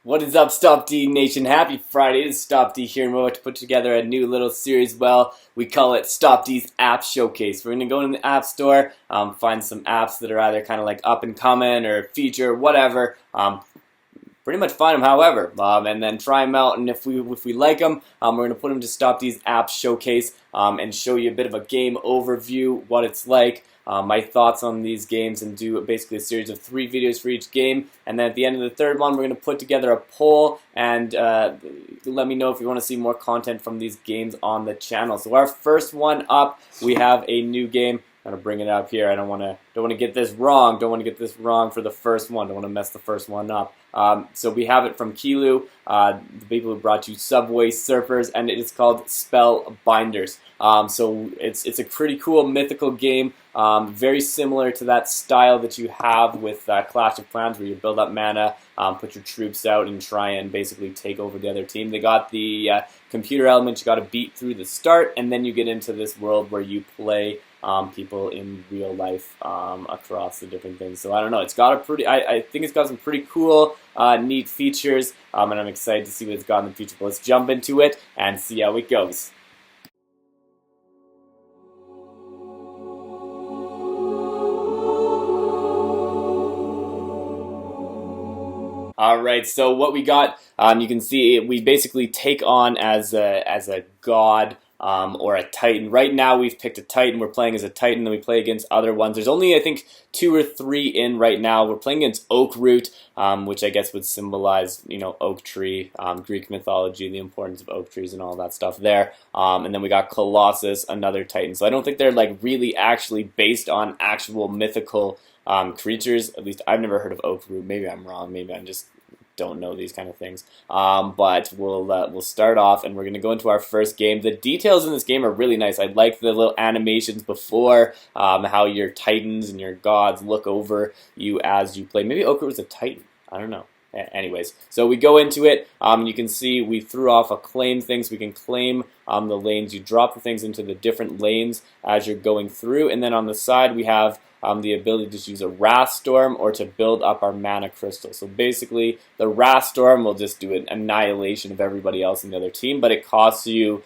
What is up, Stopde Nation? Happy Friday. It's Stopde here, and we're about to put together a new little series. Well, we call it Stopde's App Showcase. We're going to go in the App Store, find some apps that are either kind of like up and coming or feature, whatever. Pretty much find them, however, and then try them out. And if we like them, we're going to put them to Stopde's App Showcase and show you a bit of a game overview, what it's like. My thoughts on these games, and do basically a series of 3 videos for each game. And then at the end of the third one, we're going to put together a poll and let me know if you want to see more content from these games on the channel. So our first one up, we have a new game. I'm gonna bring it up here. I don't want to get this wrong. Don't want to get this wrong for the first one. Don't want to mess the first one up. So we have it from Kilu, the people who brought you Subway Surfers, and it is called Spellbinders. So it's a pretty cool mythical game, very similar to that style that you have with Clash of Clans, where you build up mana, put your troops out, and try and basically take over the other team. They got the computer element you got to beat through the start, and then you get into this world where you play people in real life across the different things. So I don't know. It's got a pretty. I think it's got some pretty cool, neat features, and I'm excited to see what it's got in the future. But let's jump into it and see how it goes. Alright, so what we got, you can see we basically take on as a god or a titan. Right now we've picked a titan, we're playing as a titan, and we play against other ones. There's only, I think, 2 or 3 in right now. We're playing against Oak Root, which I guess would symbolize, oak tree, Greek mythology, the importance of oak trees and all that stuff there. And then we got Colossus, another titan. So I don't think they're like really actually based on actual mythical creatures. At least I've never heard of Oak Root. Maybe I'm wrong. Maybe I just don't know these kind of things. But we'll start off, and we're going to go into our first game. The details in this game are really nice. I like the little animations before, how your titans and your gods look over you as you play. Maybe Oak Root was a titan. I don't know. Anyways, so we go into it. You can see we threw off a claim thing, so we can claim the lanes. You drop the things into the different lanes as you're going through, and then on the side we have the ability to just use a Wrath Storm or to build up our mana crystal. So basically, the Wrath Storm will just do an annihilation of everybody else in the other team, but it costs you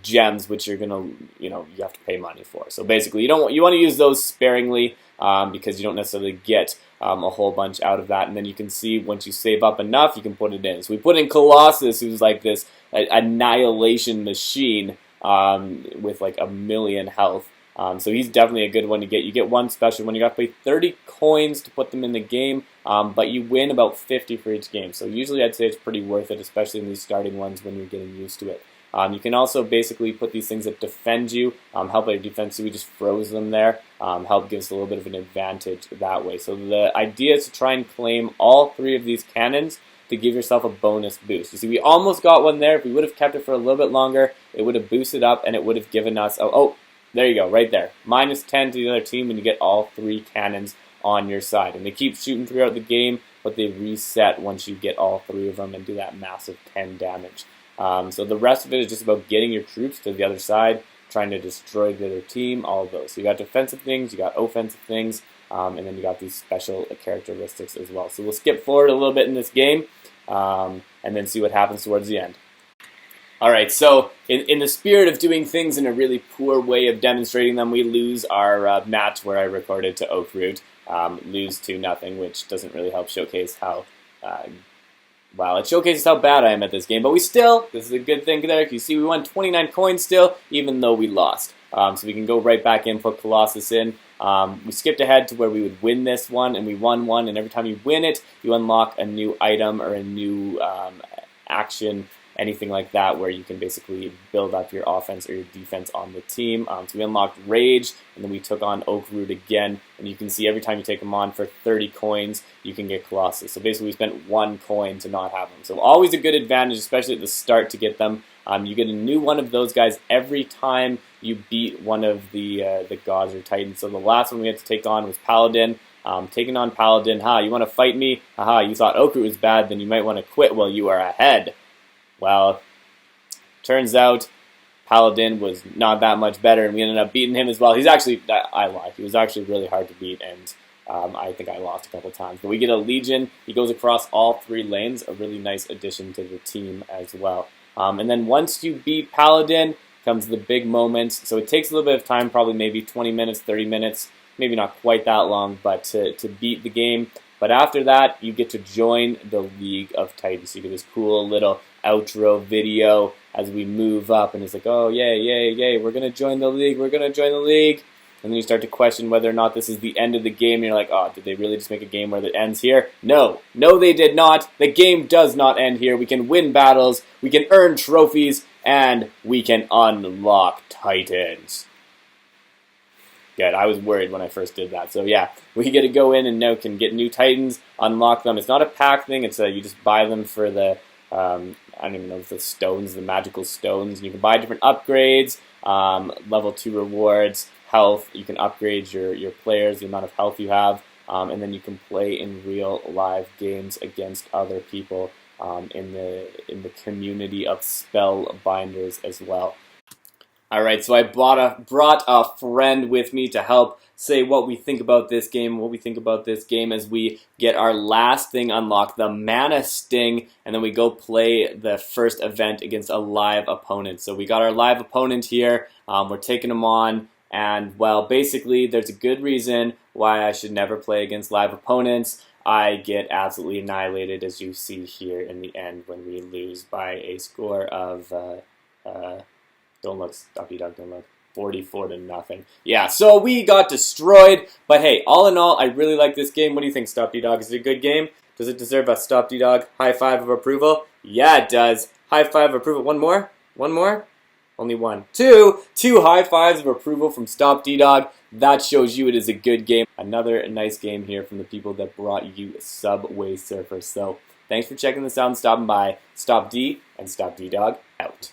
gems, which you're gonna you have to pay money for. So basically, you want to use those sparingly because you don't necessarily get a whole bunch out of that. And then you can see once you save up enough, you can put it in. So we put in Colossus, who's like this annihilation machine with like 1,000,000 health. So he's definitely a good one to get. You get one special one. You got to pay 30 coins to put them in the game, but you win about 50 for each game. So usually I'd say it's pretty worth it, especially in these starting ones when you're getting used to it. You can also basically put these things that defend you, help out your defense. So we just froze them there. Help gives a little bit of an advantage that way. So the idea is to try and claim all 3 of these cannons to give yourself a bonus boost. You see, we almost got one there. If we would have kept it for a little bit longer, it would have boosted up, and it would have given us there you go, right there. -10 to the other team when you get all 3 cannons on your side. And they keep shooting throughout the game, but they reset once you get all 3 of them and do that massive 10 damage. So the rest of it is just about getting your troops to the other side, trying to destroy the other team, all of those. So you got defensive things, you got offensive things, and then you got these special characteristics as well. So we'll skip forward a little bit in this game, and then see what happens towards the end. Alright, so in the spirit of doing things in a really poor way of demonstrating them, we lose our match where I recorded to Oak Root, lose 2-0, which doesn't really help showcase how, it showcases how bad I am at this game, but this is a good thing there. You see, we won 29 coins still, even though we lost. So we can go right back in, put Colossus in. We skipped ahead to where we would win this one, and we won one, and every time you win it, you unlock a new item or a new action, anything like that, where you can basically build up your offense or your defense on the team. So we unlocked Rage, and then we took on Oak Root again, and you can see every time you take them on for 30 coins, you can get Colossus. So basically we spent 1 coin to not have them. So always a good advantage, especially at the start, to get them. You get a new one of those guys every time you beat one of the gods or titans. So the last one we had to take on was Paladin. Taking on Paladin, you want to fight me? You thought Oak Root was bad, then you might want to quit while you are ahead. Well, turns out Paladin was not that much better, and we ended up beating him as well. He's actually, I lied, he was actually really hard to beat, and I think I lost a couple times. But we get a Legion. He goes across all 3 lanes, a really nice addition to the team as well. And then once you beat Paladin, comes the big moment. So it takes a little bit of time, probably maybe 20 minutes, 30 minutes, maybe not quite that long, but to beat the game. But after that, you get to join the League of Titans. So you get this cool little outro video as we move up, and it's like, oh, yay, yay, yay, we're going to join the League, we're going to join the League. And then you start to question whether or not this is the end of the game, and you're like, oh, did they really just make a game where it ends here? No, they did not. The game does not end here. We can win battles, we can earn trophies, and we can unlock Titans. Good. I was worried when I first did that. So yeah, we get to go in and now can get new Titans, unlock them. It's not a pack thing. It's you just buy them for the, I don't even know if the stones, the magical stones. And you can buy different upgrades, level 2 rewards, health. You can upgrade your players, the amount of health you have, and then you can play in real live games against other people in the community of Spellbinders as well. Alright, so I brought a friend with me to help say what we think about this game, as we get our last thing unlocked, the Mana Sting, and then we go play the first event against a live opponent. So we got our live opponent here, we're taking him on, and well, basically there's a good reason why I should never play against live opponents. I get absolutely annihilated, as you see here in the end when we lose by a score of, don't look, Stopde Dog, don't look. 44-0. Yeah, so we got destroyed. But hey, all in all, I really like this game. What do you think, Stopde Dog? Is it a good game? Does it deserve a Stopde Dog high five of approval? Yeah, it does. High five of approval. One more? One more? Only one. Two high fives of approval from Stopde Dog. That shows you it is a good game. Another nice game here from the people that brought you Subway Surfers. So thanks for checking this out and stopping by. Stopde and Stopde Dog out.